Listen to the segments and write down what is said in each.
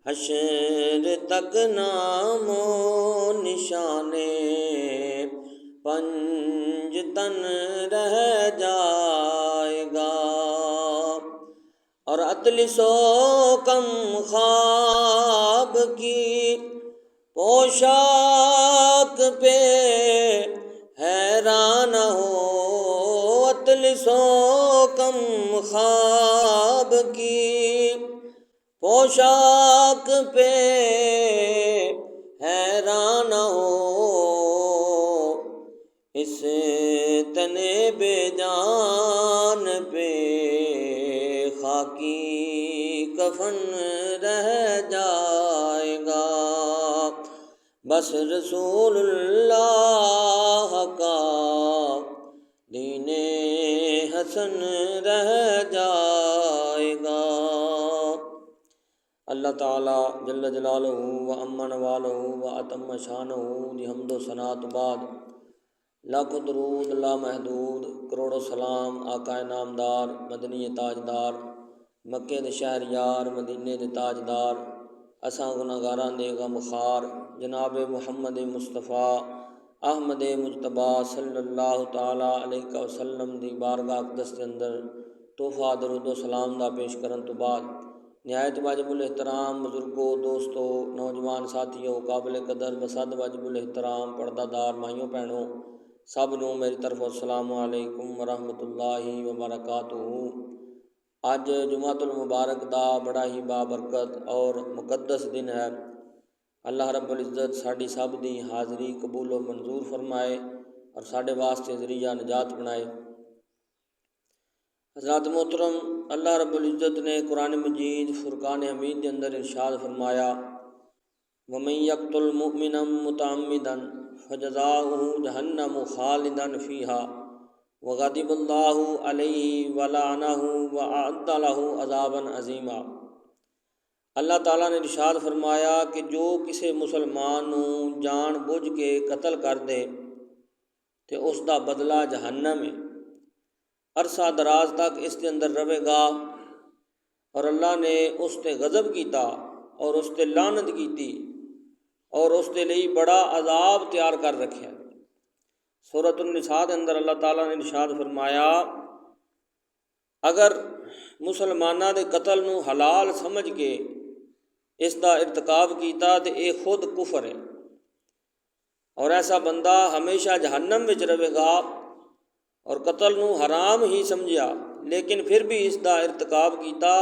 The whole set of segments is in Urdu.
حشر تک نام و نشانے پنج تن رہ جائے گا، اور اطلس و کم خواب کی پوشاک پہ حیران ہو، اطلس و کم خواب کی پوشاک پہ حیران ہو، اس تنے بے جان پہ خاکی کفن رہ جائے گا، بس رسول اللہ کا دین حسن رہ جائے گا۔ اللہ تعالیٰ جل جلالہ و عم نوالہ و اتم شانہ دی حمد و ثنا تو بعد لاکھوں درود لامحدود کروڑوں سلام آقا نامدار مدنی تاجدار مکے دے شہریار مدینے دے تاجدار اساں گناہگاراں دے غمخوار جناب محمد مصطفیٰ احمد مجتبیٰ صلی اللہ تعالیٰ علیہ وسلم دی بارگاہ اقدس دے اندر تحفہ درود و سلام دا پیش کرن تو بعد نہایت واجب الاحترام بزرگوں، دوستوں، نوجوان ساتھیوں، قابل قدر بصد واجب الاحترام پردہ دار مائیوں بہنوں، سب نوں میری طرف السلام علیکم ورحمۃ اللہ وبرکاتہ۔ اج جمعۃ المبارک دا بڑا ہی بابرکت اور مقدس دن ہے۔ اللہ رب العزت ساڈی سب دی حاضری قبول و منظور فرمائے اور ساڈے واسطے ذریعہ نجات بنائے۔ حضرات محترم، اللہ رب العزت نے قرآن مجید فرقان حمید کے اندر ارشاد فرمایا، وَمَن يَقْتُلْ مُؤْمِنًا مُتَعَمِّدًا فَجَزَاؤُهُ جَهَنَّمُ خَالِدًا فِيهَا وَغَضِبَ اللَّهُ عَلَيْهِ وَلَعَنَهُ وَأَعَدَّ لَهُ عَذَابًا عَظِيمًا۔ اللہ تعالیٰ نے ارشاد فرمایا کہ جو کسی مسلمان نوں جان بوجھ کے قتل کر دے تے اس دا بدلہ جہنم ہے، عرصہ دراز تک اس کے اندر رہے گا، اور اللہ نے اس تے غضب کیتا اور اس تے لعنت کیتی اور اس کے لیے بڑا عذاب تیار کر رکھا۔ سورۃ النساء کے اندر اللہ تعالیٰ نے ارشاد فرمایا، اگر مسلمانہ دے قتل نو حلال سمجھ کے اس دا ارتکاب کیتا تے اے خود کفر ہے، اور ایسا بندہ ہمیشہ جہنم وچ رہے گا، اور قتل نو حرام ہی سمجھیا لیکن پھر بھی اس دا ارتکاب کیتا،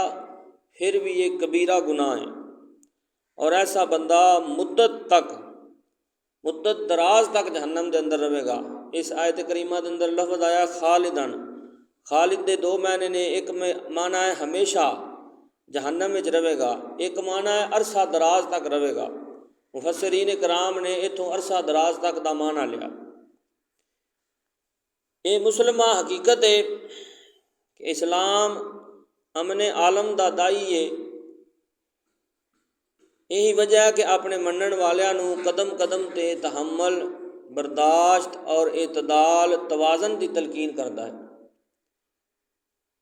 پھر بھی یہ کبیرہ گناہ ہے، اور ایسا بندہ مدت دراز تک جہنم دے اندر رہے گا۔ اس آیت کریمہ دے اندر لفظ آیا خالدن، خالد دے دو معنی نے، ایک معنی ہے ہمیشہ جہنم وچ رہے گا، ایک معنی ہے عرصہ دراز تک رہے گا۔ مفسرین کرام نے اتوں عرصہ دراز تک دا معنی لیا۔ یہ مسلمہ حقیقت ہے کہ اسلام امن عالم دا دائی ہے، یہی وجہ ہے کہ اپنے منن والیاں نوں قدم قدم تے تحمل، برداشت اور اعتدال توازن دی تلقین کرتا ہے۔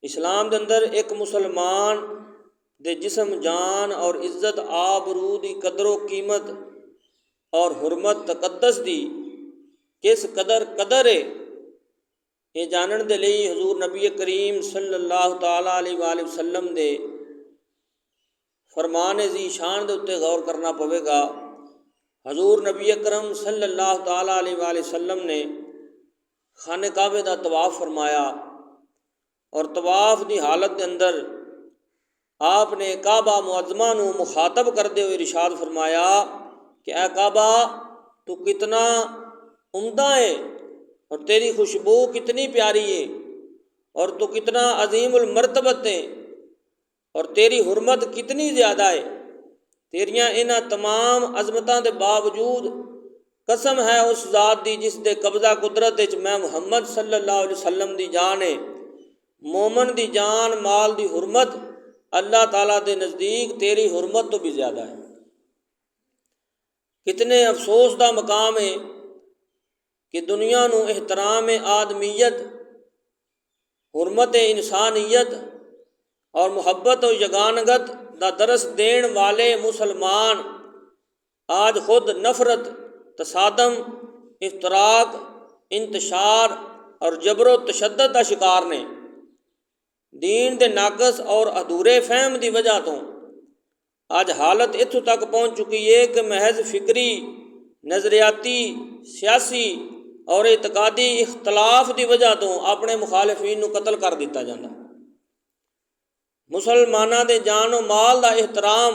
اسلام دے اندر ایک مسلمان دے جسم، جان اور عزت آبرو دی قدر و قیمت اور حرمت تقدس دی کس قدر ہے، یہ جانن دے لئی حضور نبی کریم صلی اللہ تعالیٰ علیہ وآلہ وسلم دے فرمان ذی شان دے اتے غور کرنا پوے گا۔ حضور نبی اکرم صلی اللہ تعالیٰ علیہ وآلہ وسلم نے خانہ کعبہ دا طواف فرمایا، اور طواف دی حالت دے اندر آپ نے کعبہ معظمہ نو مخاطب کردے ہوئے ارشاد فرمایا کہ اے کعبہ تو کتنا عمدہ ہے، اور تیری خوشبو کتنی پیاری ہے، اور تو کتنا عظیم المرتبت ہے، اور تیری حرمت کتنی زیادہ ہے۔ تیریاں انہاں تمام عظمتاں دے باوجود قسم ہے اس ذات دی جس دے قبضہ قدرت وچ میں محمد صلی اللہ علیہ وسلم دی جان ہے، مومن دی جان، مال دی حرمت اللہ تعالیٰ دے نزدیک تیری حرمت تو بھی زیادہ ہے۔ کتنے افسوس دا مقام ہے کہ دنیا نو احترام آدمیت، حرمت انسانیت اور محبت و یگانگت دا درس دین والے مسلمان آج خود نفرت، تصادم، افتراق، انتشار اور جبر و تشدد کا شکار نے۔ دین دے ناقص اور ادھورے فہم دی وجہ تو آج حالت اتھوں تک پہنچ چکی ہے کہ محض فکری، نظریاتی، سیاسی اور اعتقادی اختلاف دی وجہ تو اپنے مخالفین نو قتل کر دیتا جاتا۔ مسلمانوں دے جان و مال دا احترام،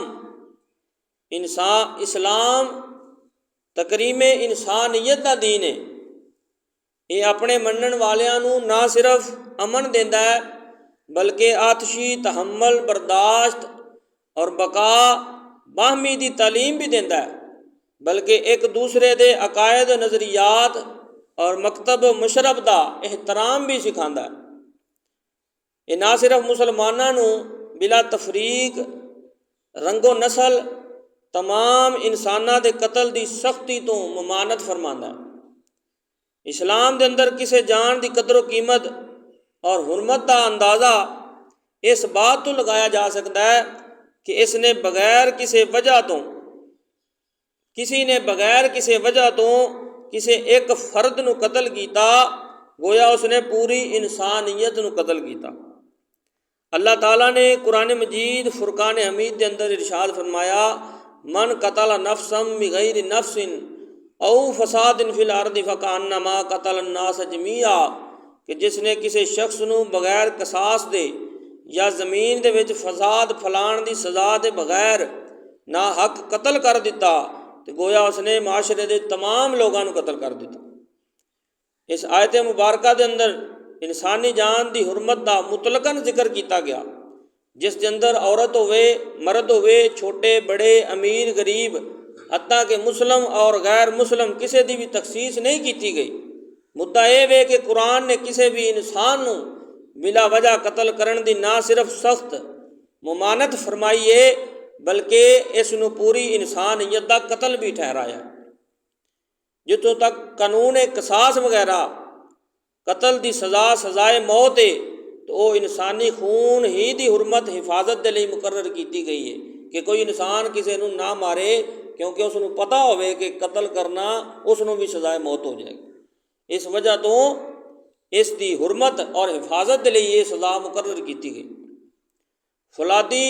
اسلام تکریم انسانیت دا دین ہے۔ یہ اپنے منن والیاں نو نہ صرف امن دیندا ہے بلکہ آتشی تحمل، برداشت اور بقا باہمی دی تعلیم بھی دیندا ہے، بلکہ ایک دوسرے دے عقائد، نظریات اور مکتب مشرب دا احترام بھی سکھاندا ہے۔ یہ نہ صرف مسلمانوں نو بلا تفریق، رنگ و نسل تمام انساناں دے قتل دی سختی تو ممانت فرماندا ہے۔ اسلام دے اندر کسے جان دی قدر و قیمت اور حرمت دا اندازہ اس بات تو لگایا جا سکتا ہے کہ اس نے بغیر کسی وجہ تو کسی ایک فرد نو قتل کیتا، گویا اس نے پوری انسانیت نو قتل کیتا۔ اللہ تعالیٰ نے قرآن مجید فرقان حمید دے اندر ارشاد فرمایا، من قتل نفسا بغیر نفس او فساد فی الارض فکانما قتل الناس جمیعا، کہ جس نے کسی شخص نو بغیر قصاص دے یا زمین دے وچ فساد پھلان دی سزا دے بغیر نا حق قتل کر دیتا تو گویا اس نے معاشرے دے تمام لوگاں نو قتل کر دیتا۔ اس آیت مبارکہ دے اندر انسانی جان دی حرمت دا مطلقاً ذکر کیتا گیا، جس دے اندر عورت ہوئے، مرد ہوئے، چھوٹے بڑے، امیر غریب، حتیٰ کہ مسلم اور غیر مسلم کسی دی بھی تخصیص نہیں کیتی گئی۔ مدعا یہ ہے کہ قرآن نے کسی بھی انسان نو بلا وجہ قتل کرن دی نہ صرف سخت ممانت فرمائی ہے بلکہ اس نو پوری انسانیت دا قتل بھی ٹھہرایا۔ جتوں تک قانون قصاص وغیرہ قتل دی سزائے موت ہے تو وہ انسانی خون ہی دی حرمت حفاظت دے لئی مقرر کیتی گئی ہے کہ کوئی انسان کسی نو نہ مارے، کیونکہ اس نو پتہ ہوئے کہ قتل کرنا اس نو بھی سزائے موت ہو جائے گی۔ اس وجہ تو اس دی حرمت اور حفاظت دے لئی یہ سزا مقرر کیتی گئی۔ فولادی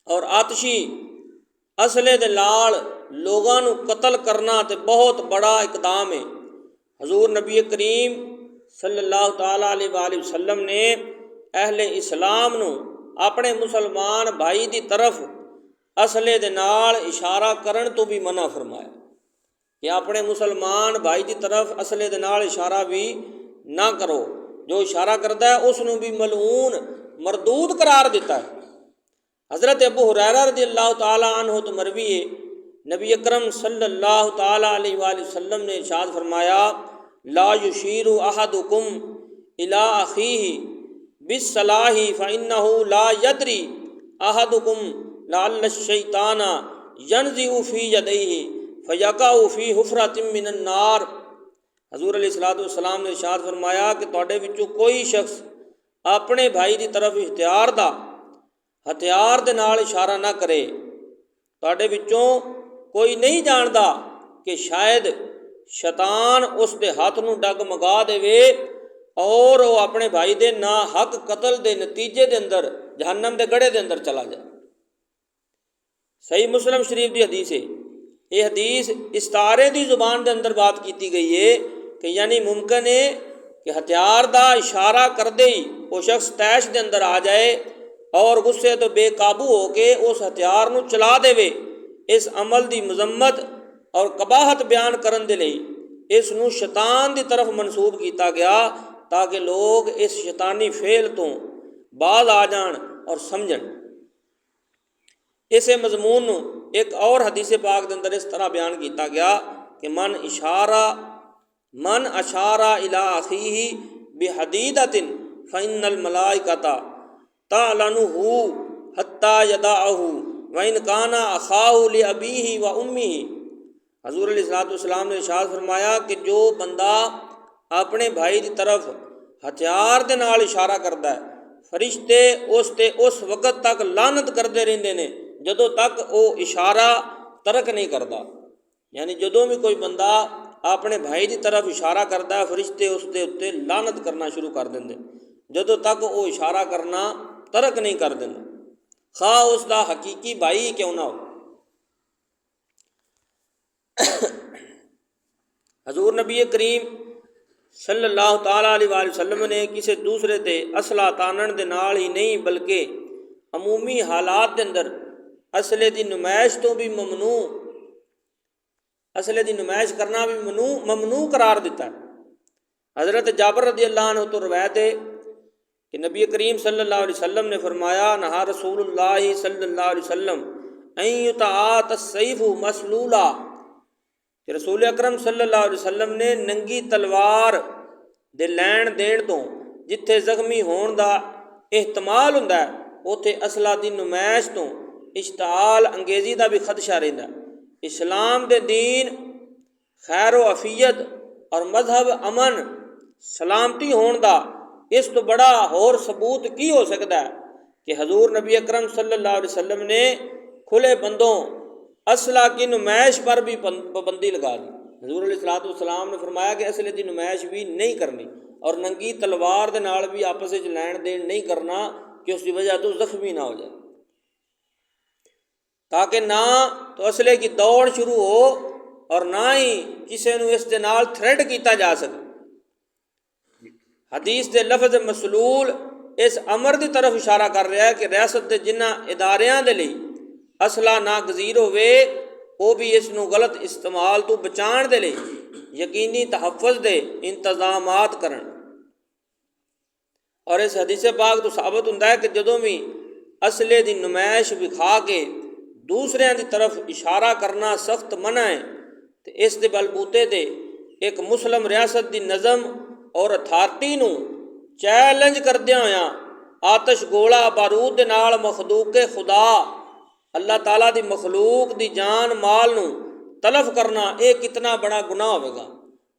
اور آتشی اسلحے دے نال لوگاں نو قتل کرنا تے بہت بڑا اقدام ہے۔ حضور نبی کریم صلی اللہ تعالیٰ علیہ وآلہ وسلم نے اہل اسلام نو اپنے مسلمان بھائی دی طرف اسلحے دے نال اشارہ کرن تو بھی منع فرمایا کہ اپنے مسلمان بھائی دی طرف اسلحے دے نال اشارہ بھی نہ کرو، جو اشارہ کرتا ہے اس نو بھی ملعون مردود قرار دیتا ہے۔ حضرت ابو ہریرہ رضی اللہ تعالیٰ عنہ تو مروی ہے، نبی اکرم صلی اللہ تعالیٰ علیہ وآلہ وسلم نے ارشاد فرمایا، لا یشیر احدکم الی اخیہ بالصلاح فانہ لا یدری احدکم لعل الشیطان ینزع فی یدیہ فیقع فی حفرۃ من النار۔ حضور علیہ السلام نے ارشاد فرمایا کہ تواڈے وچوں کوئی شخص اپنے بھائی دی طرف ہتھیار دے نال اشارہ نہ کرے۔ تواڈے وچوں کوئی نہیں جاندا کہ شاید شیطان اس دے ہاتھ نو ڈگمگا دے اور وہ اپنے بھائی دے نا حق قتل دے نتیجے دے اندر جہنم دے گڑھے دے اندر چلا جائے۔ صحیح مسلم شریف دی حدیث ہے، یہ حدیث استعارے دی زبان دے اندر بات کیتی گئی ہے کہ یعنی ممکن ہے کہ ہتھیار دا اشارہ کر دے ہی وہ شخص تیش دے اندر آ جائے اور غصے تو بے قابو ہو کے اس ہتھیار نو چلا دے۔ اس عمل دی مذمت اور قباحت بیان کرن دے لئی اس نو شیطان دی طرف منسوب کیتا گیا تاکہ لوگ اس شیطانی فعل تو باز آ جان اور سمجھن۔ اسے مضمون نو ایک اور حدیث پاک دے اندر اس طرح بیان کیتا گیا کہ من اشارہ الی اخیہ بحدیدۃ فإن الملائکۃ تعلنہ حتی یدعہ وإن کان اخاہ لأبیہ وأمہ۔ حضور علیہ السلام نے ارشاد فرمایا کہ جو بندہ اپنے بھائی دی طرف ہتھیار دے نال اشارہ کرتا ہے فرشتے اس تے اس وقت تک لعنت کرتے رہتے ہیں جدوں تک وہ اشارہ ترک نہیں کرتا. یعنی جدوں بھی کوئی بندہ اپنے بھائی کی طرف اشارہ کرتا ہے فرشتے اس دے اتنے لعنت کرنا شروع کر دیں جدوں تک وہ اشارہ کرنا ترک نہیں کر دیں، خواہ اس دا حقیقی بھائی کیوں نہ ہو. حضور نبی کریم صلی اللہ تعالیٰ علیہ وآلہ وسلم نے کسی دوسرے تے اصلہ تانن دے نال ہی نہیں بلکہ عمومی حالات دے اندر اصلے دی نمائش تو بھی ممنوع، اصلے دی نمائش کرنا بھی ممنوع قرار دیتا ہے. حضرت جابر رضی اللہ عنہ تو روایت ہے کہ نبی کریم صلی اللہ علیہ وسلم نے فرمایا نہا رسول اللہ صلی اللہ علیہ وسلم ان یتعاط السیف مسلولا، کہ رسول اکرم صلی اللہ علیہ وسلم نے ننگی تلوار دے لین دین تو جتھے زخمی ہون دا احتمال ہوندا ہے اوتھے اصلہ دی نمائش تو اشتعال انگیزی دا بھی خدشہ رہندا ہے. اسلام دے دین خیر و عافیت اور مذہب امن سلامتی ہون دا اس تو بڑا اور ثبوت کی ہو سکتا ہے کہ حضور نبی اکرم صلی اللہ علیہ وسلم نے کھلے بندوں اسلحہ کی نمائش پر بھی پابندی لگا دی. حضور علیہ الصلوۃ والسلام نے فرمایا کہ اسلحے کی نمائش بھی نہیں کرنی اور ننگی تلوار دے نال بھی آپس وچ لین دین نہیں کرنا کہ اس کی وجہ تو زخمی نہ ہو جائے، تاکہ نہ تو اسلحے کی دوڑ شروع ہو اور نہ ہی کسی نو اس دے نال تھریٹ کیتا جا سکے. حدیث دے لفظ مسلول اس امر دی طرف اشارہ کر رہا ہے کہ ریاست دے جنہ اداریاں دے لئی اسلحہ ناگزیر ہوئے وہ بھی اس نو غلط استعمال تو بچان دے لئی یقینی تحفظ دے انتظامات کرن. اور اس حدیث پاک تو ثابت ہوندا ہے کہ جدوں بھی اسلحے دی نمائش وکھا کے دوسرے دی طرف اشارہ کرنا سخت منع ہے تے اس دے بلبوتے تے ایک مسلم ریاست دی نظم اور اتھارٹی نو چیلنج کردیا ہویا آتش گولا بارود دے نال مخلوق خدا اللہ تعالیٰ دی مخلوق دی جان مال نو تلف کرنا یہ کتنا بڑا گناہ ہوئے گا.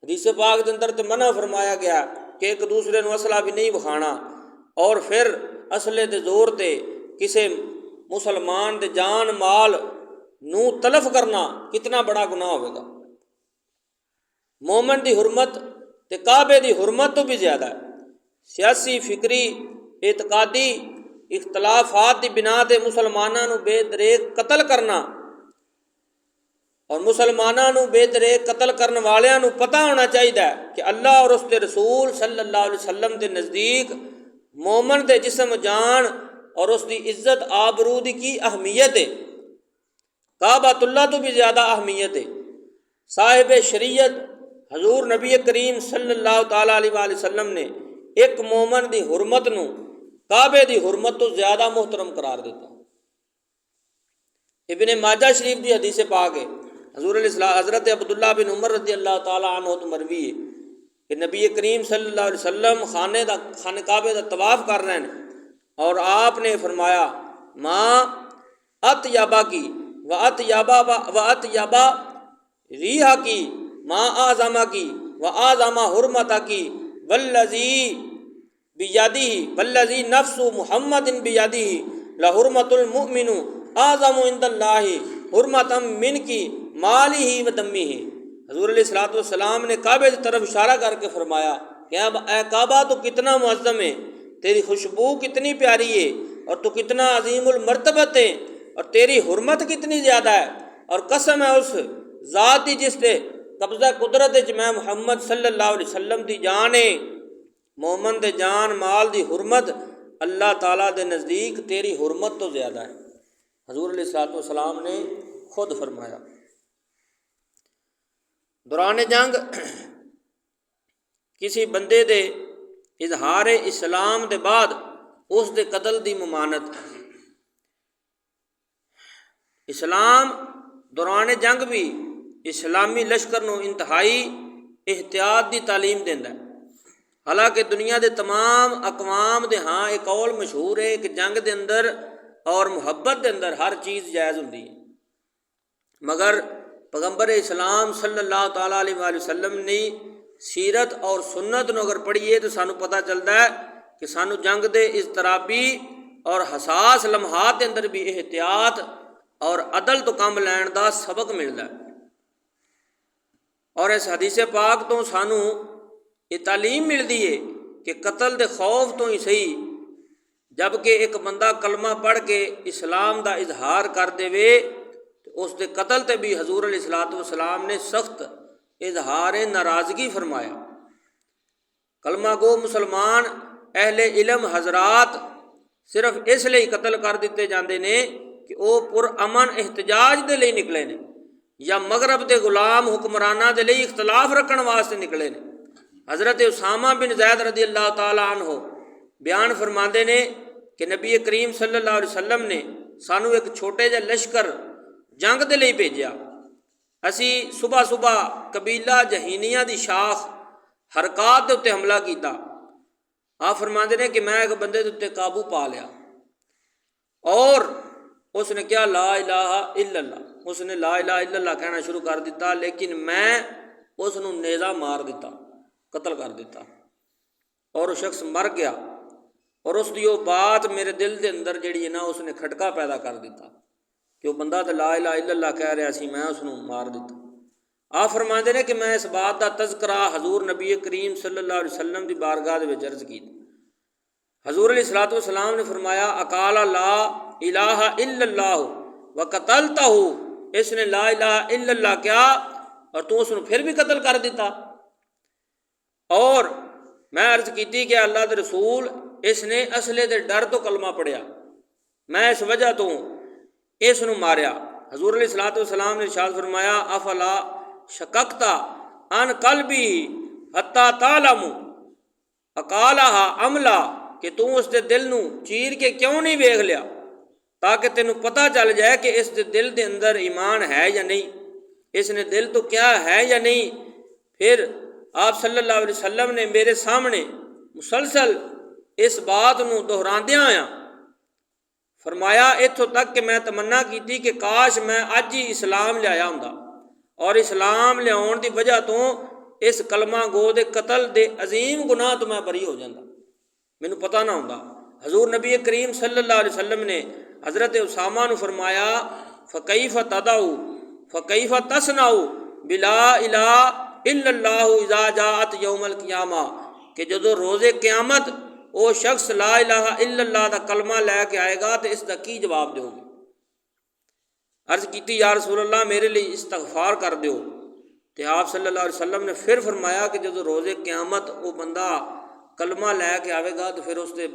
حدیث پاک دے اندر تے منع فرمایا گیا کہ ایک دوسرے نو اسلحہ بھی نہیں بکھانا اور پھر اسلحے دے زور تے کسے مسلمان دے جان مال نو تلف کرنا کتنا بڑا گناہ ہوئے گا. مومن دی حرمت تے کعبے دی حرمت تو بھی زیادہ ہے. سیاسی فکری اعتقادی اختلافات دی بنا تے مسلماناں نو بے دریغ قتل کرنا اور مسلماناں نو بے دریغ قتل کرنے والیاں نو پتہ ہونا چاہیے کہ اللہ اور اس کے رسول صلی اللہ علیہ وسلم دے نزدیک مومن دے جسم جان اور اس دی عزت آبرو دی کی اہمیت ہے. کعبۃ اللہ تو بھی زیادہ اہمیت ہے. صاحب شریعت حضور نبی کریم صلی اللہ تعالیٰ علیہ وآلہ وسلم نے ایک مومن دی حرمت نو کعبے دی حرمت تو زیادہ محترم قرار دیتا. ابن ماجہ شریف دی حدیث پاک ہے حضور علیہ السلام حضرت عبداللہ بن عمر رضی اللہ تعالیٰ عنہ تو مروی ہے کہ نبی کریم صلی اللہ علیہ وسلم خانہ کعبے دا طواف کر رہے ہیں اور آپ نے فرمایا ماں اطیبا کی و اطیبا ریحا کی ماں اعظما کی و اعظما حرمتا کی والذی نفس محمد بیدہ لحرمت المؤمن اعظم عند اللہ حرمتا من کی مالہ و دمہ. حضور علیہ الصلوۃ والسلام نے کعبے کی طرف اشارہ کر کے فرمایا کہ اب اے کعبہ تو کتنا معظم ہے، تیری خوشبو کتنی پیاری ہے اور تو کتنا عظیم المرتبت ہے اور تیری حرمت کتنی زیادہ ہے، اور قسم ہے اس ذات دی جس تے قبضہ قدرت ہے میں محمد صلی اللہ علیہ وسلم دی جان ہے. مومن دے جان مال دی حرمت اللہ تعالیٰ دے نزدیک تیری حرمت تو زیادہ ہے. حضور علیہ الصلوۃ والسلام نے خود فرمایا. دوران جنگ کسی بندے دے اظہار اسلام دے بعد اس دے قتل دی ممانت. اسلام دوران جنگ بھی اسلامی لشکر نو انتہائی احتیاط دی تعلیم دیندا ہے. حالانکہ دنیا دے تمام اقوام دے ہاں ایک قول مشہور ہے کہ جنگ دے اندر اور محبت دے اندر ہر چیز جائز ہوندی ہے، مگر پیغمبر اسلام صلی اللہ تعالیٰ علیہ وآلہ وسلم نے سیرت اور سنت نو اگر پڑھیے تو سانو پتہ چلتا ہے کہ سانو جنگ دے اضطرابی اور حساس لمحات دے اندر بھی احتیاط اور عدل تو کم لین دا سبق ملتا ہے۔ اور اس حدیث پاک تو سانو یہ تعلیم ملتی ہے کہ قتل دے خوف تو ہی صحیح، جب کہ ایک بندہ کلمہ پڑھ کے اسلام دا اظہار کر دے تو اس دے قتل تے بھی حضور علیہ الصلوۃ والسلام نے سخت اظہار ناراضگی فرمایا۔ کلمہ گو مسلمان اہل علم حضرات صرف اس لیے قتل کر دیتے جاندے نے کہ وہ پر امن احتجاج دے لئی نکلے نے یا مغرب دے غلام حکمرانہ دے لئی اختلاف رکھن واسطے نکلے نے۔ حضرت اسامہ بن زید رضی اللہ تعالیٰ عنہ بیان فرماندے نے کہ نبی کریم صلی اللہ علیہ وسلم نے سانو ایک چھوٹے جہے لشکر جنگ دے لئی بھیجیا۔ اسی صبح صبح قبیلہ جہینیہ دی شاخ حرکات دے اتنے حملہ کیتا۔ آپ فرماندے نے کہ میں ایک بندے دے اتنے قابو پا لیا اور اس نے کیا لا الہ الا اللہ، اس نے لا الہ الا اللہ کہنا شروع کر دیتا، لیکن میں اس نو نیزہ مار دیتا، قتل کر دیتا، اور وہ شخص مر گیا۔ اور اس دی وہ بات میرے دل دے اندر جڑی ہے نا اس نے کھٹکا پیدا کر دیتا کہ وہ بندہ تو لا الہ الا اللہ کہہ رہا سی، میں اس نو مار دیتا۔ آپ فرماندے نے کہ میں اس بات دا تذکرہ حضور نبی کریم صلی اللہ علیہ وسلم دی بارگاہ دے وچ عرض کیتا۔ حضور علیہ الصلوۃ والسلام نے فرمایا اقال لا الہ الا اللہ وقتلتہ، اس نے لا الہ الا اللہ کیا اور تو اس نے پھر بھی قتل کر دیتا۔ اور میں عرض کیتی کہ اللہ دے رسول اس نے اصلے دے ڈر تو کلمہ پڑھیا، میں اس وجہ تو اس نو ماریا۔ حضور علیہ الصلوۃ والسلام نے ارشاد فرمایا افلا شککتا ان قلبی حتی تعلم اقالہا املا، کہ تو اس دے دل نو چیر کے کیوں نہیں ویکھ لیا تاکہ تینوں پتہ چل جائے کہ اس دے دل دے اندر ایمان ہے یا نہیں، اس نے دل تو کیا ہے یا نہیں۔ پھر آپ صلی اللہ علیہ وسلم نے میرے سامنے مسلسل اس بات نو دہراندیاں آیا فرمایا اتھوں تک کہ میں تمنا کیتی کہ کاش میں اج ہی اسلام لیا ہوندا، اور اسلام لیاؤن دی وجہ تو اس کلمہ گو دے قتل دے عظیم گناہ تو میں بری ہو جاندہ، مینوں پتہ نہ ہوندا۔ حضور نبی کریم صلی اللہ علیہ وسلم نے حضرت اسامہ نو فرمایا فکیف تدعو فکیف تصنع بلا الہ الا اللہ اذا جاءت یوم القیامہ، کہ جدو روز قیامت وہ شخص لا الہ الا اللہ دا کلمہ لے کے آئے گا تو اس دا کی جواب دیو گے؟ عرض کیتی یا رسول اللہ میرے لیے استغفار کر دیو، تو آپ صلی اللہ علیہ وسلم نے پھر فرمایا کہ جدو روز قیامت وہ بندہ کلمہ لے کے آئے گا تو پھر اس کے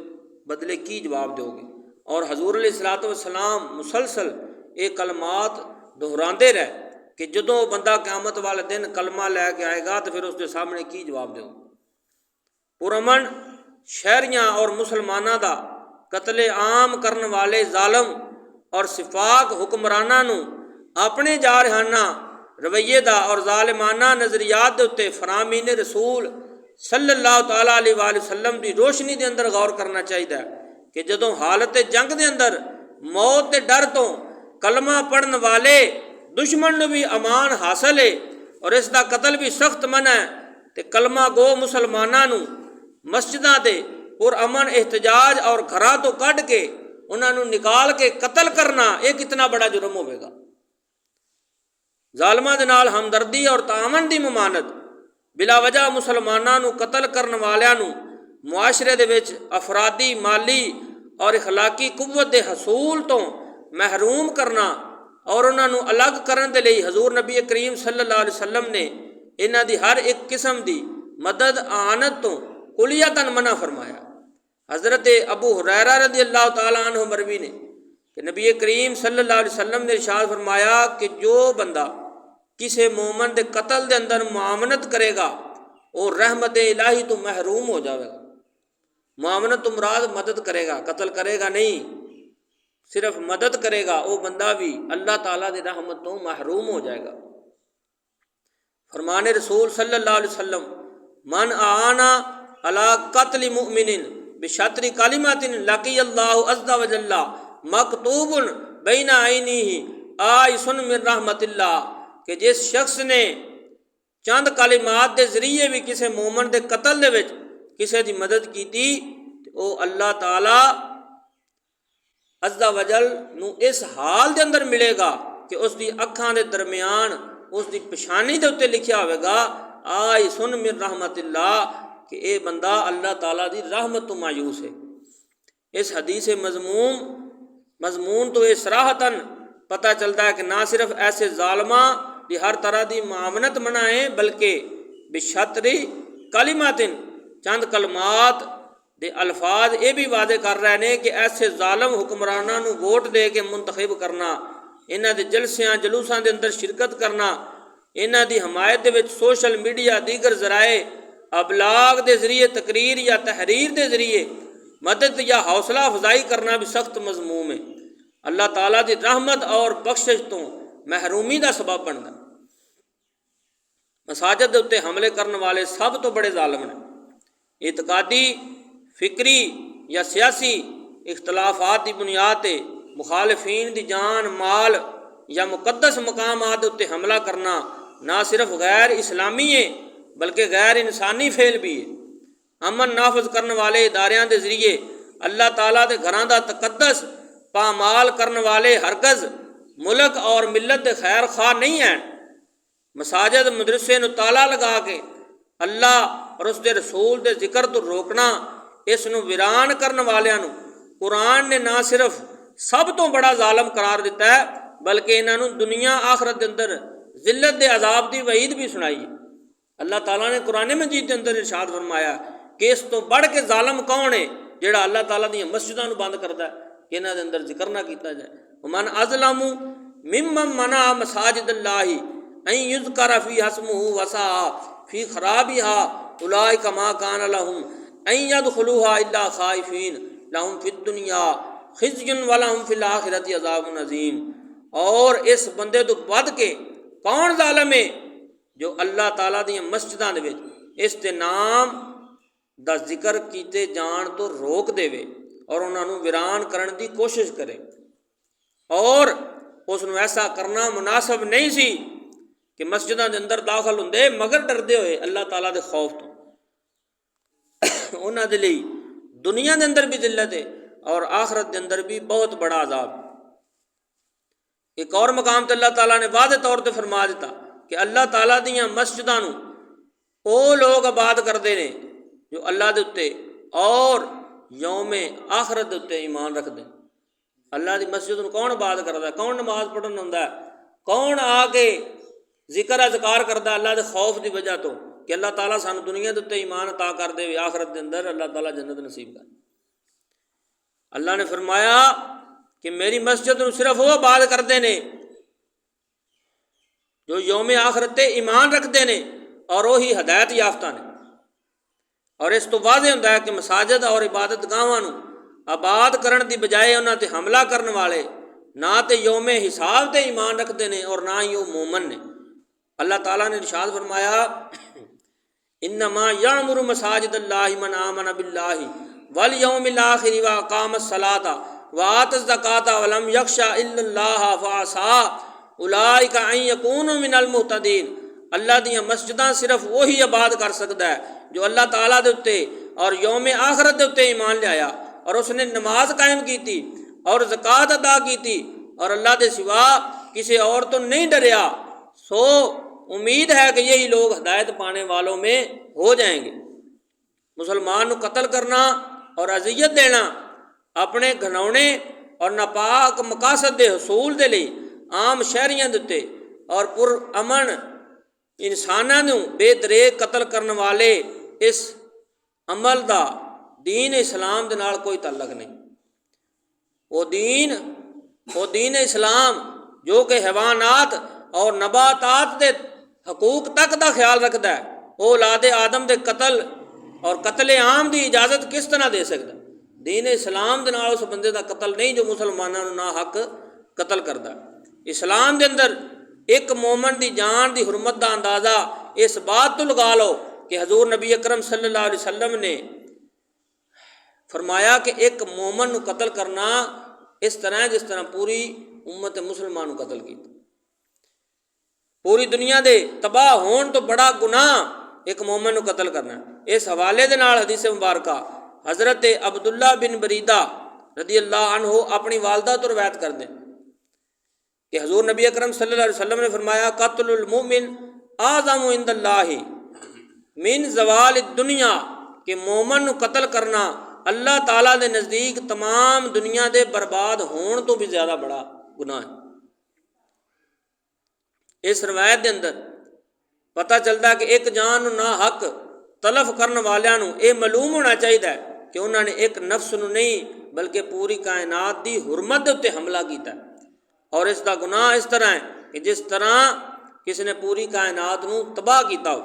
بدلے کی جواب دیو گے؟ اور حضور علیہ الصلوۃ والسلام مسلسل یہ کلمات دہراندے رہے کہ جدوں بندہ قیامت والے دن کلمہ لے کے آئے گا تو پھر اس کے سامنے کی جواب دیو؟ پرامن شہریاں اور مسلمانہ دا قتل عام کرن والے ظالم اور صفاق حکمرانہ نو اپنے جارحانہ رویے دا اور ظالمانہ نظریات دے اتے فرامین رسول صلی اللہ تعالیٰ علیہ وآلہ وسلم دی روشنی دے اندر غور کرنا چاہیے کہ جدوں حالت جنگ دے اندر موت دے ڈر تو کلمہ پڑھن والے دشمن نو بھی امان حاصل ہے اور اس دا قتل بھی سخت منع ہے، تے کلمہ گو مسلمانہ نو مسجداں دے پر امن احتجاج اور گھراں تو کڈ کے انہاں نو نکال کے قتل کرنا یہ کتنا بڑا جرم ہوئے گا۔ ظالماں دے نال ہمدردی اور تعاون دی ممانت، بلا وجہ مسلماناں نو قتل کرن والیاں نو معاشرے دے وچ افرادی مالی اور اخلاقی قوت دے حصول تو محروم کرنا اور انہاں نو الگ کرن دے لئی حضور نبی کریم صلی اللہ علیہ وسلم نے انہاں دی ہر ایک قسم دی مدد اعانت تو کلیتاً منع فرمایا۔ حضرت ابو ہریرہ رضی اللہ تعالیٰ عنہ مروی نے کہ نبی کریم صلی اللہ علیہ وسلم نے ارشاد فرمایا کہ جو بندہ کسی مومن دے قتل دے اندر معاونت کرے گا وہ رحمت الہی تو محروم ہو جاوے گا۔ معاونت تو مراد مدد کرے گا، قتل کرے گا نہیں، صرف مدد کرے گا، وہ بندہ بھی اللہ تعالیٰ دی رحمت تو محروم ہو جائے گا۔ فرمان رسول صلی اللہ علیہ وسلم من آنا علی قتل مؤمن بشطر کلمات لقی اللہ عز وجل مکتوب بین عینیہ آئس من رحمت اللہ، کہ جس شخص نے چند کلمات دے ذریعے بھی کسی مومن دے قتل دے وچ کسی دی مدد کیتی وہ اللہ تعالی عز و جل نو اس حال دے اندر ملے گا کہ اس دی اکھاں دے درمیان اس دی پچھانی دے اتنے لکھیا ہوئے گا آئی سن من رحمت اللہ، کہ اے بندہ اللہ تعالیٰ دی رحمت تو مایوس ہے۔ اس حدیث مضمون تو یہ صراحتاً پتہ چلتا ہے کہ نہ صرف ایسے ظالماں دی ہر طرح دی معاملت منائیں، بلکہ بشطری کلمات، چند کلمات دے الفاظ یہ بھی واضح کر رہے ہیں کہ ایسے ظالم حکمرانوں نو ووٹ دے کے منتخب کرنا، انہاں دے جلسیاں جلوساں دے اندر شرکت کرنا، انہاں دی حمایت دے وچ سوشل میڈیا دیگر ذرائع ابلاغ دے ذریعے تقریر یا تحریر دے ذریعے مدد یا حوصلہ افزائی کرنا بھی سخت مذموم ہے۔ اللہ تعالیٰ دی رحمت اور بخشش تو محرومی دا سبب بنتا۔ مساجد دے اتے حملے کرنے والے سب تو بڑے ظالم ہیں۔ اعتقادی، فکری یا سیاسی اختلافات دی بنیاد تے مخالفین دی جان، مال یا مقدس مقامات اتے حملہ کرنا نہ صرف غیر اسلامی ہے بلکہ غیر انسانی فعل بھی ہے۔ امن نافذ کرنے والے اداریاں دے ذریعے اللہ تعالیٰ دے گھراں دا تقدس پامال کرنے والے ہرگز ملک اور ملت دے خیر خواہ نہیں ہیں۔ مساجد مدرسے نو تالا لگا کے اللہ اور اس دے رسول دے ذکر تو روکنا، اس نو ویران کرنے والیاں نو قرآن نے نہ صرف سب تو بڑا ظالم قرار دیتا ہے بلکہ انہاں نو دنیا آخرت دے اندر ذلت دے عذاب دی وعید بھی سنائی ہے۔ اللہ تعالیٰ نے قرآن مجید کے اندر ارشاد فرمایا کہ اس تو بڑھ کے ظالم کون ہے جیڑا اللہ تعالیٰ دی مسجداں نو بند کرتا ہے کہ انہاں دے اندر ذکر نہ کیتا جائے۔ ومن اظلم ممن منع مساجد اللہ ان یذکر فی اسمہ وسعى فی خرابها اولئک ما کان لهم ان يدخلوها الا خائفین لهم فی الدنیا خزی ولهم فی الآخرۃ عذاب عظیم۔ اور اس بندے تو بد کے کون ظالم ہے جو اللہ تعالیٰ دی مسجداں دے وچ اس دے نام دا ذکر کیتے جان تو روک دے وے اور انہاں نو ویران کرن دی کوشش کرے، اور اس نو ایسا کرنا مناسب نہیں سی کہ مسجداں دے اندر داخل ہوندے مگر ڈردے ہوئے اللہ تعالیٰ دے خوف تو۔ انہاں دے لئی دنیا دے اندر بھی ذلت ہے اور آخرت دے اندر بھی بہت بڑا عذاب۔ ایک اور مقام تے اللہ تعالیٰ نے واضح طور تے فرما دیتا کہ اللہ تعالیٰ دیاں مسجداں نو او لوگ آباد کردے نے جو اللہ دے اتے اور یوم آخرت دے اتے ایمان رکھ دیں۔ اللہ دی مسجد نو کون آباد کردا ہے؟ کون نماز پڑھن ہوندا ہے؟ کون آ کے ذکر اذکار کردا ہے اللہ دے خوف دی وجہ تو کہ اللہ تعالیٰ سانو دنیا دے اتے ایمان عطا کر دے، آخرت دے اندر اللہ تعالیٰ جنت نصیب کر۔ اللہ نے فرمایا کہ میری مسجد نو صرف وہ آباد کردے نے جو یوم آخرت تے ایمان رکھتے ہیں اور وہی ہدایت یافتہ نے۔ اور اس تو واضح ہوتا ہے کہ مساجد اور عبادت گاہاں نو آباد کرن دی بجائے انہاں تے حملہ کرن والے نہ تے یوم حساب تے ایمان رکھتے ہیں اور نہ ہی وہ مومن نے۔ اللہ تعالیٰ نے ارشاد فرمایا انما یعمر مساجد اللہ من آمن باللہ والیوم الآخر واقام الصلاۃ وآت الزکاۃ ولم یخش الا اللہ فعسى اولئک ان یکونوا من المہتدین۔ اللہ دیاں مسجداں صرف وہی آباد کر سکتا ہے جو اللہ تعالیٰ دے اتے اور یوم آخرت دے اتے ایمان لے آیا اور اس نے نماز قائم کی تھی اور زکوٰۃ ادا کی تھی اور اللہ دے سوا کسی اور تو نہیں ڈریا، سو امید ہے کہ یہی لوگ ہدایت پانے والوں میں ہو جائیں گے۔ مسلمان کو قتل کرنا اور اذیت دینا اپنے گھنونے اور ناپاک مقاصد دے حصول دے لئی عام شہریاں دے اور پر امن انساناں نوں بے دریغ قتل کرنے والے اس عمل دا دین اسلام دے نال کوئی تعلق نہیں۔ وہ دین اسلام جو کہ حیوانات اور نباتات دے حقوق تک دا خیال رکھتا ہے، وہ اولاد آدم دے قتل اور قتل عام دی اجازت کس طرح دے سکتا؟ دین اسلام دے نال اس بندے دا قتل نہیں جو مسلمانوں نا حق قتل کردا۔ اسلام دے اندر ایک مومن دی جان دی حرمت دا اندازہ اس بات تو لگا لو کہ حضور نبی اکرم صلی اللہ علیہ وسلم نے فرمایا کہ ایک مومن نو قتل کرنا اس طرح جس طرح پوری امت مسلمان نو قتل کیتا۔ پوری دنیا دے تباہ ہون تو بڑا گناہ ایک مومن نو قتل کرنا۔ اس حوالے دے نال حدیث مبارکہ حضرت عبداللہ بن بریدہ رضی اللہ عنہ اپنی والدہ تو روایت کر دیں کہ حضور نبی اکرم صلی اللہ علیہ وسلم نے فرمایا قتل المؤمن اعظم عند اللہ من زوال الدنیا، کہ مومن نو قتل کرنا اللہ تعالیٰ دے نزدیک تمام دنیا دے برباد ہون تو بھی زیادہ بڑا گناہ ہے۔ اس روایت دے اندر پتہ چلتا ہے کہ ایک جان نو نا حق تلف کرن والیاں نو یہ معلوم ہونا چاہیے کہ انہوں نے ایک نفس نو نہیں بلکہ پوری کائنات دی حرمت دے اتے حملہ کیتا ہے، اور اس دا گناہ اس طرح ہے کہ جس طرح کسی نے پوری کائنات نو تباہ کیتا ہو۔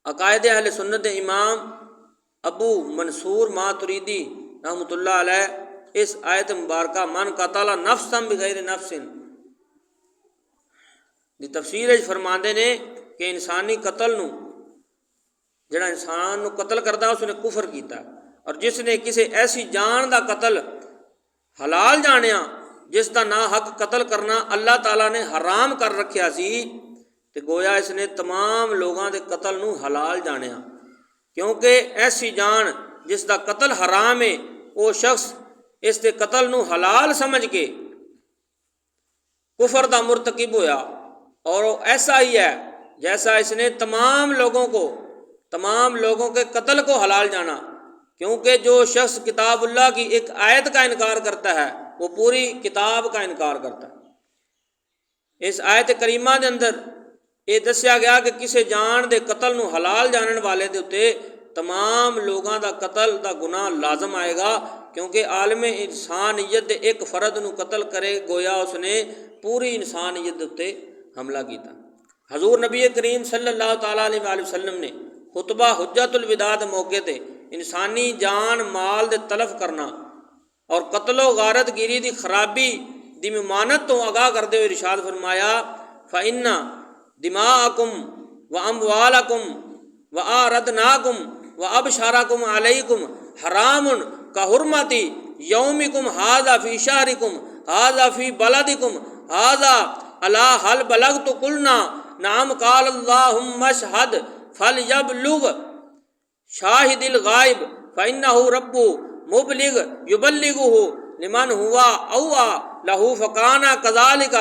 عقائد اہل سنت امام ابو منصور ماتریدی رحمۃ اللہ علیہ اس آیت مبارکہ من قتل نفسا بغیر نفس دی تفسیر فرماندے نے کہ انسانی قتل نو جڑا انسان نو قتل کردا اس نے کفر کیتا، اور جس نے کسی ایسی جان دا قتل حلال جانیا جس دا نا حق قتل کرنا اللہ تعالیٰ نے حرام کر رکھیا سی، تے گویا اس نے تمام لوگاں دے قتل نو حلال جانیا، کیونکہ ایسی جان جس دا قتل حرام ہے وہ شخص اس دے قتل نو حلال سمجھ کے کفر دا مرتکب ہویا، اور وہ ایسا ہی ہے جیسا اس نے تمام لوگوں کے قتل کو حلال جانا، کیونکہ جو شخص کتاب اللہ کی ایک آیت کا انکار کرتا ہے وہ پوری کتاب کا انکار کرتا ہے۔ اس آیت کریمہ دے اندر یہ دسیا گیا کہ کسی جان دے قتل نو حلال جانن والے دے اتے تمام لوگاں دا قتل دا گناہ لازم آئے گا، کیونکہ عالم انسانیت دے ایک فرد نو قتل کرے گویا اس نے پوری انسانیت دے اتے حملہ کیتا۔ حضور نبی کریم صلی اللہ تعالیٰ علیہ وآلہ وسلم نے خطبہ حجت الوداع دے موقع تے انسانی جان مال دے تلف کرنا اور قتل و غارت گیری دی خرابی دی ممانت تو آگاہ کردے ہوئے ارشاد فرمایا فَإِنَّ دِمَاءَكُمْ وَأَمْوَالَكُمْ وَآرَدْنَاكُمْ وَأَبْشَارَكُمْ عَلَيْكُمْ حَرَامٌ كَحُرْمَةِ يَوْمِكُمْ هَذَا فِي شَهْرِكُمْ هَذَا فِي بَلَدِكُمْ هَذَا أَلَا هَلْ بَلَغْتُ قُلْنَا نعم قال اللهم اشهد فليبلغ شاهد الغائب فإنه رب مبلغ يبلغه لمن هو أوعى له فكان كذلك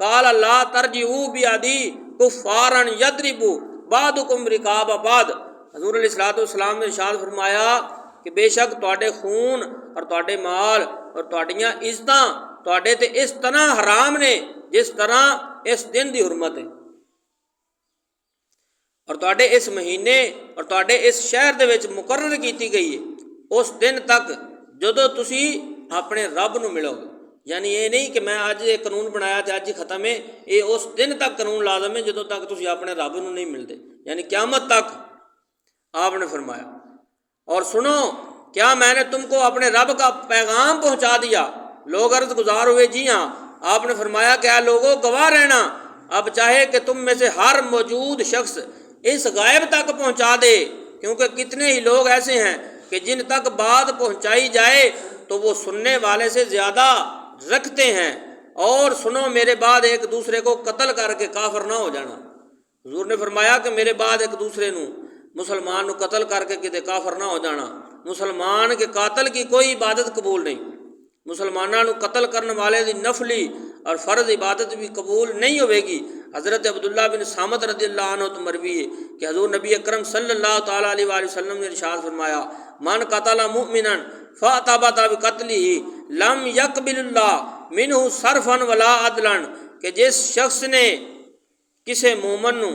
قال لا ترجعوا بيدي كفارا يضرب بعضكم رقاب بعض۔ حضور علیہ الصلوۃ والسلام نے ارشاد فرمایا کہ بے شک تواڈے خون اور تواڈے مال اور تواڈیاں عزتاں تواڈے تے اس طرح حرام نے جس طرح اس دن دی حرمت ہے، اور تواڈے اس مہینے اور تواڈے اس شہر دے وچ مقرر کیتی گئی ہے اس دن تک جدوں تسی اپنے رب نو ملو گے۔ یعنی یہ نہیں کہ میں اج یہ قانون بنایا تے اج ہی ختم ہے، یہ اس دن تک قانون لازم ہے جدوں تک تسی اپنے رب نو نہیں ملتے، یعنی قیامت تک۔ آپ نے فرمایا اور سنو کیا میں نے تم کو اپنے رب کا پیغام پہنچا دیا؟ لوگ عرض گزار ہوئے جی ہاں۔ آپ نے فرمایا کہ اے لوگوں گواہ رہنا، اب چاہے کہ تم میں سے ہر موجود شخص اس غائب تک پہنچا دے، کیونکہ کتنے ہی لوگ ایسے ہیں کہ جن تک بات پہنچائی جائے تو وہ سننے والے سے زیادہ رکھتے ہیں، اور سنو میرے بعد ایک دوسرے کو قتل کر کے کافر نہ ہو جانا۔ حضور نے فرمایا کہ میرے بعد ایک دوسرے نو مسلمان نو قتل کر کے کتے کافر نہ ہو جانا۔ مسلمان کے قاتل کی کوئی عبادت قبول نہیں، مسلمانوں نو قتل کرنے والے دی نفلی اور فرض عبادت بھی قبول نہیں ہوئے گی۔ حضرت عبداللہ بن صامت رضی اللہ عنہ تو مروی ہے کہ حضور نبی اکرم صلی اللہ تعالیٰ علیہ وآلہ وسلم نے ارشاد فرمایا من قتل مؤمنا فاعتبت بقتله لم يقبل اللہ منہ صرفا ولا عدلا، کہ جس شخص نے کسی مومن نو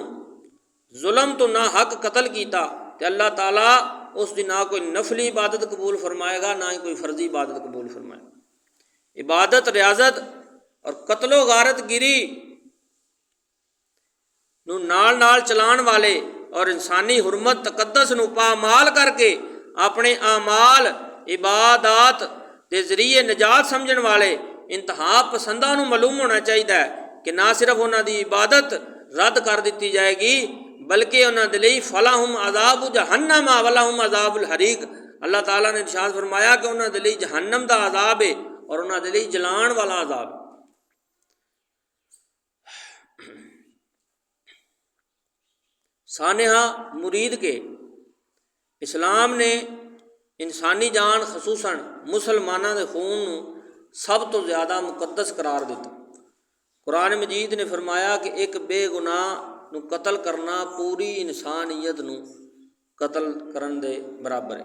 ظلم تو نہ حق قتل کیتا کہ اللہ تعالیٰ اس دی نہ کوئی نفلی عبادت قبول فرمائے گا نہ ہی کوئی فرضی عبادت قبول فرمائے گا۔ عبادت ریاضت اور قتل و غارت گیری نو نال چلان والے اور انسانی حرمت تقدس نو پامال کر کے اپنے اعمال عبادات دے ذریعے نجات سمجھن والے انتہا پسنداں نو معلوم ہونا چاہیے کہ نہ صرف انہاں دی عبادت رد کر دیتی جائے گی بلکہ انہاں دے لئی فلاہم عذاب جہنم ولہم عذاب الحریق۔ اللہ تعالیٰ نے ارشاد فرمایا کہ انہاں دے لئی جہنم دا عذاب ہے اور انہاں دے لئی جلان والا عذاب ہے۔ سانحہ مرید کے اسلام نے ਇਨਸਾਨੀ ਜਾਨ ਖਸੂਸਨ ਮੁਸਲਮਾਨਾਂ ਦੇ ਖੂਨ ਨੂੰ ਸਭ ਤੋਂ ਜ਼ਿਆਦਾ ਮੁਕੱਦਸ ਕਰਾਰ ਦਿੱਤਾ। ਕੁਰਾਨ ਮਜੀਦ ਨੇ ਫਰਮਾਇਆ ਕਿ ਇੱਕ ਬੇਗੁਨਾਹ ਨੂੰ ਕਤਲ ਕਰਨਾ ਪੂਰੀ ਇਨਸਾਨੀਅਤ ਨੂੰ ਕਤਲ ਕਰਨ ਦੇ ਬਰਾਬਰ ਹੈ।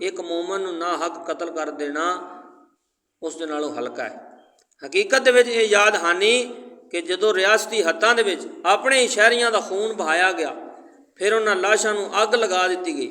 ਇੱਕ ਮੂਮਨ ਨੂੰ ਨਾ ਹੱਕ ਕਤਲ ਕਰ ਦੇਣਾ ਉਸ ਦੇ ਨਾਲੋਂ ਹਲਕਾ ਹੈ। ਹਕੀਕਤ ਦੇ ਵਿੱਚ ਇਹ ਯਾਦ ਹਾਨੀ ਕਿ ਜਦੋਂ ਰਿਆਸਤੀ ਹੱਦਾਂ ਦੇ ਵਿੱਚ ਆਪਣੇ ਹੀ ਸ਼ਹਿਰੀਆਂ ਦਾ ਖੂਨ ਬਹਾਇਆ ਗਿਆ, ਫਿਰ ਉਹਨਾਂ ਲਾਸ਼ਾਂ ਨੂੰ ਅੱਗ ਲਗਾ ਦਿੱਤੀ ਗਈ।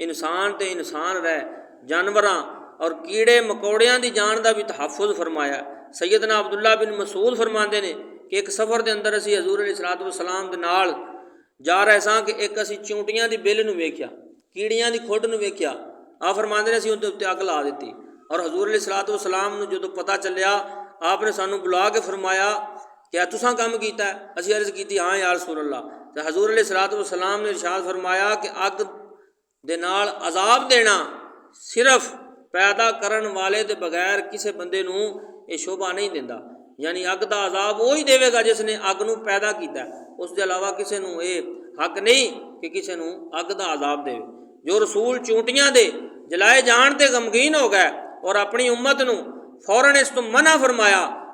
ਇਨਸਾਨ ਤੇ ਇਨਸਾਨ ਰਹਿ ਜਾਨਵਰਾਂ ਔਰ ਕੀੜੇ ਮਕੌੜਿਆਂ ਦੀ ਜਾਨ ਦਾ ਵੀ ਤਹੱਫੁਜ਼ ਫਰਮਾਇਆ। ਸੈਯਦਨਾ ਅਬਦੁੱਲਾ ਬਿਨ ਮਸੂਦ ਫਰਮਾਉਂਦੇ ਨੇ ਕਿ ਇੱਕ ਸਫ਼ਰ ਦੇ ਅੰਦਰ ਅਸੀਂ ਹਜ਼ੂਰ ਅਲੈਹਿਸਸਲਾਤੁ ਵਸਸਲਾਮ ਦੇ ਨਾਲ ਜਾ ਰਹੇ ਸਾਂ ਕਿ ਇੱਕ ਅਸੀਂ ਚਿਊਂਟੀਆਂ ਦੀ ਬਿੱਲ ਨੂੰ ਵੇਖਿਆ, ਕੀੜੀਆਂ ਦੀ ਖੁੱਡ ਨੂੰ ਵੇਖਿਆ। ਆਪ ਫਰਮਾਉਂਦੇ ਨੇ ਅਸੀਂ ਉਹਦੇ ਉੱਤੇ ਅੱਗ ਲਾ ਦਿੱਤੀ। ਔਰ ਹਜ਼ੂਰ ਅਲੈਹਿਸਸਲਾਤੁ ਵਸਸਲਾਮ ਨੂੰ ਜਦੋਂ ਪਤਾ ਚੱਲਿਆ, ਆਪ ਨੇ ਸਾਨੂੰ ਬੁਲਾ ਕੇ ਫਰਮਾਇਆ ਕਿ ਆ ਤੁਸਾਂ ਕੰਮ ਕੀਤਾ? ਅਸੀਂ ਅਰਜ਼ ਕੀਤੀ ਹਾਂ ਯਾ ਰਸੂਲ ਅੱਲਾਹ। ਤੇ ਹਜ਼ੂਰ ਅਲੈਹਿਸਸਲਾਤੁ ਵਸਸਲਾਮ ਨੇ ਇਰਸ਼ਾਦ ਫਰਮਾਇਆ ਕਿ ਅੱਗ ਦੇ ਨਾਲ ਅਜ਼ਾਬ ਦੇਣਾ ਸਿਰਫ ਪੈਦਾ ਕਰਨ ਵਾਲੇ ਦੇ ਬਗੈਰ ਕਿਸੇ ਬੰਦੇ ਨੂੰ ਇਹ ਸ਼ੋਭਾ ਨਹੀਂ ਦਿੰਦਾ। ਯਾਨੀ ਅੱਗ ਦਾ ਅਜ਼ਾਬ ਉਹ ਹੀ ਦੇਵੇਗਾ ਜਿਸ ਨੇ ਅੱਗ ਨੂੰ ਪੈਦਾ ਕੀਤਾ, ਉਸ ਦੇ ਇਲਾਵਾ ਕਿਸੇ ਨੂੰ ਇਹ ਹੱਕ ਨਹੀਂ ਕਿ ਕਿਸੇ ਨੂੰ ਅੱਗ ਦਾ ਅਜ਼ਾਬ ਦੇਵੇ। ਜੋ ਰਸੂਲ ਚੂੰਟੀਆਂ ਦੇ ਜਲਾਏ ਜਾਣ 'ਤੇ ਗਮਗੀਨ ਹੋ ਗਏ ਔਰ ਆਪਣੀ ਉਮਤ ਨੂੰ ਫੌਰਨ ਇਸ ਤੋਂ ਮਨਾ ਫਰਮਾਇਆ,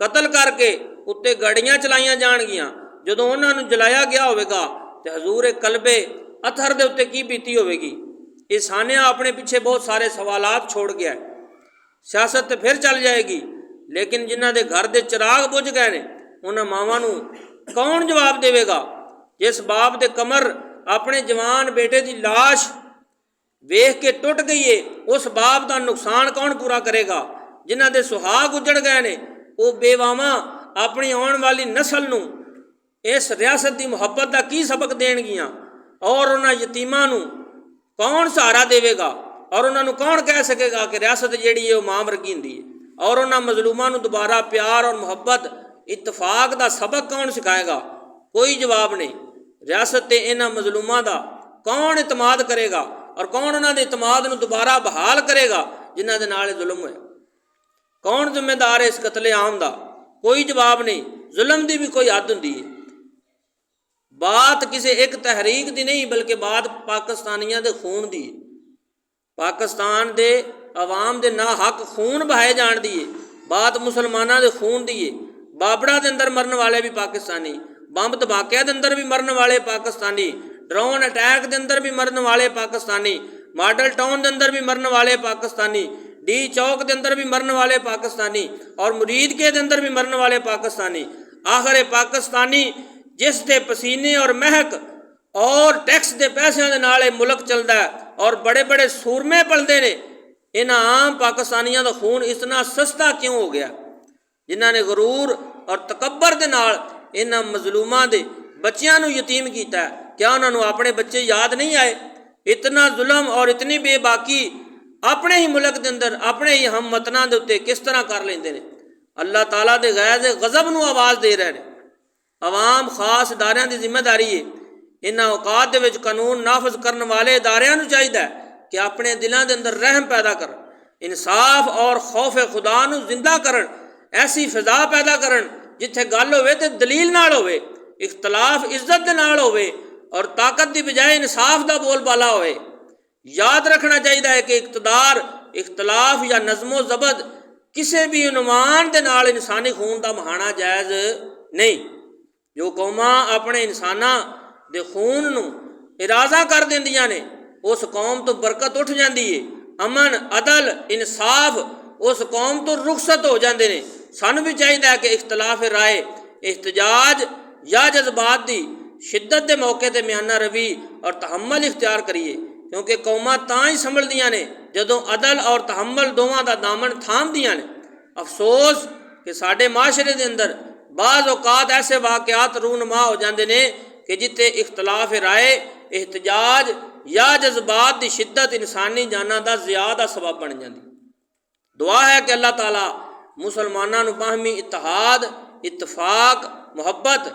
ਕਤਲ ਕਰਕੇ ਉੱਤੇ ਗਾੜੀਆਂ ਚਲਾਈਆਂ ਜਾਣਗੀਆਂ, ਜਦੋਂ ਉਹਨਾਂ ਨੂੰ ਜਲਾਇਆ ਗਿਆ ਹੋਵੇਗਾ ਤੇ ਹਜ਼ੂਰ ਕਲਬੇ ਅਥਰ ਦੇ ਉੱਤੇ ਕੀ ਬੀਤੀ ਹੋਵੇਗੀ। ਇਹ ਸਾਨਿਆ ਆਪਣੇ ਪਿੱਛੇ ਬਹੁਤ ਸਾਰੇ ਸਵਾਲਾਤ ਛੋੜ ਗਿਆ। ਸਿਆਸਤ ਤੇ ਫਿਰ ਚੱਲ ਜਾਏਗੀ, ਲੇਕਿਨ ਜਿਨ੍ਹਾਂ ਦੇ ਘਰ ਦੇ ਚਿਰਾਗ ਬੁਝ ਗਏ ਨੇ ਉਹਨਾਂ ਮਾਵਾਂ ਨੂੰ ਕੌਣ ਜਵਾਬ ਦੇਵੇਗਾ? ਜਿਸ ਬਾਪ ਦੇ ਕਮਰ ਆਪਣੇ ਜਵਾਨ ਬੇਟੇ ਦੀ ਲਾਸ਼ ਵੇਖ ਕੇ ਟੁੱਟ ਗਈ ਏ, ਉਸ ਬਾਪ ਦਾ ਨੁਕਸਾਨ ਕੌਣ ਪੂਰਾ ਕਰੇਗਾ? ਜਿਨ੍ਹਾਂ ਦੇ ਸੁਹਾਗ ਉਜੜ ਗਏ ਨੇ ਉਹ ਬੇਵਾਵਾਂ ਆਪਣੀ ਆਉਣ ਵਾਲੀ ਨਸਲ ਨੂੰ ਇਸ ਰਿਆਸਤ ਦੀ ਮੁਹੱਬਤ ਦਾ ਕੀ ਸਬਕ ਦੇਣਗੀਆਂ? ਔਰ ਉਹਨਾਂ ਯਤੀਮਾਂ ਨੂੰ ਕੌਣ ਸਹਾਰਾ ਦੇਵੇਗਾ? ਔਰ ਉਹਨਾਂ ਨੂੰ ਕੌਣ ਕਹਿ ਸਕੇਗਾ ਕਿ ਰਿਆਸਤ ਜਿਹੜੀ ਹੈ ਉਹ ਮਾਂ ਵਰਗੀ ਹੁੰਦੀ ਹੈ? ਔਰ ਉਹਨਾਂ ਮਜ਼ਲੂਮਾਂ ਨੂੰ ਦੁਬਾਰਾ ਪਿਆਰ ਔਰ ਮੁਹੱਬਤ ਇਤਫਾਕ ਦਾ ਸਬਕ ਕੌਣ ਸਿਖਾਏਗਾ? ਕੋਈ ਜਵਾਬ ਨਹੀਂ। ਰਿਆਸਤ ਤੇ ਇਹਨਾਂ ਮਜ਼ਲੂਮਾਂ ਦਾ ਕੌਣ ਇਤਮਾਦ ਕਰੇਗਾ ਔਰ ਕੌਣ ਉਹਨਾਂ ਦੇ ਇਤਮਾਦ ਨੂੰ ਦੁਬਾਰਾ ਬਹਾਲ ਕਰੇਗਾ ਜਿਨ੍ਹਾਂ ਦੇ ਨਾਲ ਜ਼ੁਲਮ ਹੋਇਆ? ਕੌਣ ਜ਼ਿੰਮੇਦਾਰ ਹੈ ਇਸ ਕਤਲੇ ਆਮ ਦਾ? ਕੋਈ ਜਵਾਬ ਨਹੀਂ। ਜ਼ੁਲਮ ਦੀ ਵੀ ਕੋਈ ਹੱਦ ਹੁੰਦੀ ਹੈ। ਬਾਤ ਕਿਸੇ ਇੱਕ ਤਹਿਰੀਕ ਦੀ ਨਹੀਂ ਬਲਕਿ ਬਾਤ ਪਾਕਿਸਤਾਨੀਆਂ ਦੇ ਖੂਨ ਦੀ ਹੈ। ਪਾਕਿਸਤਾਨ ਦੇ ਆਵਾਮ ਦੇ ਨਾ ਹੱਕ ਖੂਨ ਬਹਾਏ ਜਾਣ ਦੀ ਹੈ। ਬਾਤ ਮੁਸਲਮਾਨਾਂ ਦੇ ਖੂਨ ਦੀ ਹੈ। ਬਾਬੜਾ ਦੇ ਅੰਦਰ ਮਰਨ ਵਾਲੇ ਵੀ ਪਾਕਿਸਤਾਨੀ, ਬੰਬ ਧਮਾਕਿਆਂ ਦੇ ਅੰਦਰ ਵੀ ਮਰਨ ਵਾਲੇ ਪਾਕਿਸਤਾਨੀ, ਡਰੋਨ ਅਟੈਕ ਦੇ ਅੰਦਰ ਵੀ ਮਰਨ ਵਾਲੇ ਪਾਕਿਸਤਾਨੀ, ਮਾਡਲ ਟਾਊਨ ਦੇ ਅੰਦਰ ਵੀ ਮਰਨ ਵਾਲੇ ਪਾਕਿਸਤਾਨੀ, ਡੀ ਚੌਕ ਦੇ ਅੰਦਰ ਵੀ ਮਰਨ ਵਾਲੇ ਪਾਕਿਸਤਾਨੀ ਔਰ ਮੁਰੀਦਕੇ ਦੇ ਅੰਦਰ ਵੀ ਮਰਨ ਵਾਲੇ ਪਾਕਿਸਤਾਨੀ। ਆਖਰ ਇਹ ਪਾਕਿਸਤਾਨੀ ਜਿਸ ਦੇ ਪਸੀਨੇ ਔਰ ਮਹਿਕ ਔਰ ਟੈਕਸ ਦੇ ਪੈਸਿਆਂ ਦੇ ਨਾਲ ਇਹ ਮੁਲਕ ਚੱਲਦਾ ਹੈ ਔਰ ਬੜੇ ਬੜੇ ਸੂਰਮੇ ਪਲਦੇ ਨੇ, ਇਹਨਾਂ ਆਮ ਪਾਕਿਸਤਾਨੀਆਂ ਦਾ ਖੂਨ ਇਤਨਾ ਸਸਤਾ ਕਿਉਂ ਹੋ ਗਿਆ? ਜਿਨ੍ਹਾਂ ਨੇ ਗਰੂਰ ਔਰ ਤਕੱਬਰ ਦੇ ਨਾਲ ਇਹਨਾਂ ਮਜ਼ਲੂਮਾਂ ਦੇ ਬੱਚਿਆਂ ਨੂੰ ਯਤੀਮ ਕੀਤਾ, ਕਿਆ ਉਹਨਾਂ ਨੂੰ ਆਪਣੇ ਬੱਚੇ ਯਾਦ ਨਹੀਂ ਆਏ? ਇਤਨਾ ਜ਼ੁਲਮ ਔਰ ਇਤਨੀ ਬੇਬਾਕੀ ਆਪਣੇ ਹੀ ਮੁਲਕ ਦੇ ਅੰਦਰ ਆਪਣੇ ਹੀ ਹਮ ਵਤਨਾਂ ਦੇ ਉੱਤੇ ਕਿਸ ਤਰ੍ਹਾਂ ਕਰ ਲੈਂਦੇ ਨੇ? ਅੱਲਾਹ ਤਾਲਾ ਦੇ ਗੈਜ਼ ਗਜ਼ਬ ਨੂੰ ਆਵਾਜ਼ ਦੇ ਰਹੇ ਨੇ। ਆਵਾਮ ਖਾਸ ਇਦਾਰਿਆਂ ਦੀ ਜ਼ਿੰਮੇਦਾਰੀ ਹੈ। ਇਹਨਾਂ ਔਕਾਤ ਦੇ ਵਿੱਚ ਕਾਨੂੰਨ ਨਾਫਜ਼ ਕਰਨ ਵਾਲੇ ਇਦਾਰਿਆਂ ਨੂੰ ਚਾਹੀਦਾ ਹੈ ਕਿ ਆਪਣੇ ਦਿਲਾਂ ਦੇ ਅੰਦਰ ਰਹਿਮ ਪੈਦਾ ਕਰਨ, ਇਨਸਾਫ ਔਰ ਖੌਫ ਖੁਦਾ ਨੂੰ ਜ਼ਿੰਦਾ ਕਰਨ, ਐਸੀ ਫਿਜ਼ਾ ਪੈਦਾ ਕਰਨ ਜਿੱਥੇ ਗੱਲ ਹੋਵੇ ਤੇ ਦਲੀਲ ਨਾਲ ਹੋਵੇ, ਇਖਤਲਾਫ ਇੱਜ਼ਤ ਦੇ ਨਾਲ ਹੋਵੇ ਔਰ ਤਾਕਤ ਦੀ ਬਜਾਏ ਇਨਸਾਫ ਦਾ ਬੋਲਬਾਲਾ ਹੋਵੇ। ਯਾਦ ਰੱਖਣਾ ਚਾਹੀਦਾ ਹੈ ਕਿ ਇਕਤਦਾਰ, ਇਖਤਲਾਫ ਜਾਂ ਨਜ਼ਮੋ ਜ਼ਬਤ ਕਿਸੇ ਵੀ ਉਨਵਾਨ ਦੇ ਨਾਲ ਇਨਸਾਨੀ ਖੂਨ ਦਾ ਬਹਾਣਾ ਜਾਇਜ਼ ਨਹੀਂ। ਜੋ ਕੌਮਾਂ ਆਪਣੇ ਇਨਸਾਨਾਂ ਦੇ ਖੂਨ ਨੂੰ ਇਰਾਜ਼ਾ ਕਰ ਦਿੰਦੀਆਂ ਨੇ ਉਸ ਕੌਮ ਤੋਂ ਬਰਕਤ ਉੱਠ ਜਾਂਦੀ ਹੈ। ਅਮਨ, ਅਦਲ, ਇਨਸਾਫ ਉਸ ਕੌਮ ਤੋਂ ਰੁਖਸਤ ਹੋ ਜਾਂਦੇ ਨੇ। ਸਾਨੂੰ ਵੀ ਚਾਹੀਦਾ ਹੈ ਕਿ ਇਖਤਲਾਫ ਰਾਏ, ਇhtਜਾਜ ਜਾਂ ਜਜ਼ਬਾਤ ਦੀ ਸ਼ਿੱਦਤ ਦੇ ਮੌਕੇ 'ਤੇ ਮਿਆਨਾ ਰਵੀ ਔਰ ਤਹੰਮਲ ਇਖਤਿਆਰ ਕਰੀਏ, ਕਿਉਂਕਿ ਕੌਮਾਂ ਤਾਂ ਹੀ ਸੰਭਲਦੀਆਂ ਨੇ ਜਦੋਂ ਅਦਲ ਔਰ ਤਹੰਮਲ ਦੋਵਾਂ ਦਾ ਦਾਮਨ ਥਾਮਦੀਆਂ ਨੇ। ਅਫਸੋਸ ਕਿ ਸਾਡੇ ਮਾਸ਼ਰੇ ਦੇ ਅੰਦਰ ਬਾਜ਼ ਔਕਾਤ ਐਸੇ ਵਾਕਿਆਤ ਰੂਨਮਾ ਹੋ ਜਾਂਦੇ ਨੇ ਕਿ ਜਿੱਥੇ ਇਖਤਲਾਫ ਰਾਏ, ਇhtਜਾਜ ਜਾਂ ਜਜ਼ਬਾਤ ਦੀ ਸ਼ਿੱਦਤ ਇਨਸਾਨੀ ਜਾਨਾਂ ਦਾ ਜ਼ਿਆ ਦਾ ਸਬਬ ਬਣ ਜਾਂਦੀ। ਦੁਆ ਹੈ ਕਿ ਅੱਲਾਹ ਤਾਲਾ ਮੁਸਲਮਾਨਾਂ ਨੂੰ ਬਾਹਮੀ ਇਤਿਹਾਦ, ਇਤਫਾਕ, ਮੁਹੱਬਤ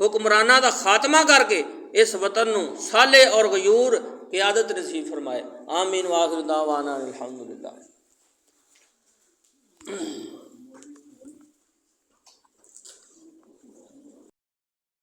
حکمرانہ دا خاتمہ کر کے اس وطن نو صالح اور غیور قیادت نصیب فرمائے۔ آمین وآخر دعوانا الحمدللہ۔